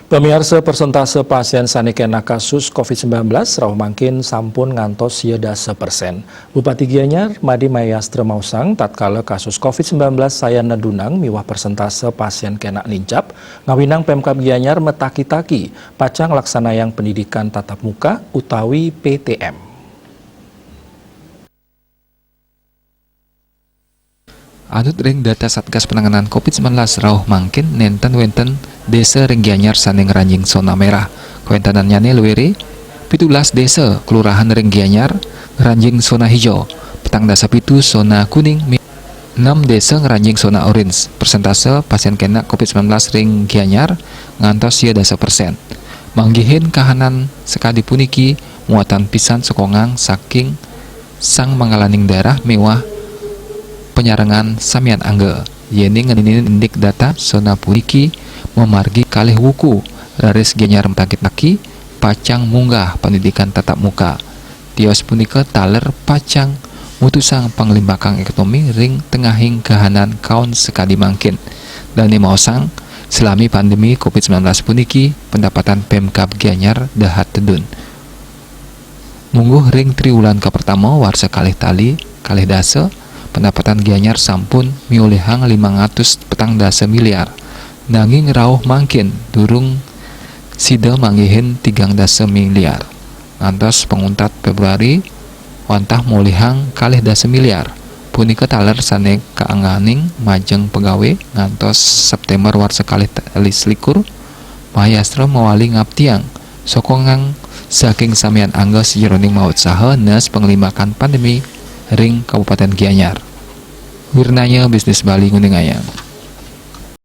Pemirsa, persentase pasien sanikena kasus COVID-19 rauh mangkin sampun ngantos yeda 1%. Bupati Gianyar, Madi Mayastra Mausang, tatkala kasus COVID-19 saya nedunang miwah persentase pasien kena nincap, ngawinang Pemkab Gianyar metaki-taki, pacang laksanayang pendidikan tatap muka utawi PTM. Anut ring data Satgas Penanganan COVID-19 rauh mangkin nenten wenten desa ring Gianyar saneng ranjing zona merah. Kuentanannya luwere 17 desa kelurahan ring Gianyar ranjing zona hijau. Petang dasa pitu zona kuning 6 desa ngeranjing zona orange. Persentase pasien kena COVID-19 ring Gianyar ngantos ya 1%. Manggihin kahanan sekadi puniki muatan pisan sekongang saking sang mangalaning darah mewah penyarengan samian angge yeni ngeninin indik data zona puniki memargi kalih wuku raris Gianyar metaki-taki pacang munggah pendidikan tatap muka tios punika taler pacang mutusang panglimbakang ekonomi ring tengahing kahanan kaun sekali mangkin dan maosang selami pandemi COVID-19 puniki pendapatan Pemkab Gianyar dahat tedun mungguh ring triwulan ke pertama warsa kalih tali kalih dasa pendapatan Gianyar sampun miolehang 500 petang dasa miliar nanging rauh mangkin durung sida manggihin 3 dasa miliar ngantos penguntat Februari wantah molehang kalih dasa miliar punika taler sanek kaanganing majeng pegawe ngantos September warsa kalih talis likur Mayastra mawali ngaptiang sokongang saking samian angga sejeroning maut saha nes penglimakan pandemi ring Kabupaten Gianyar. Wirnanya Bisnis Bali Nguningayang.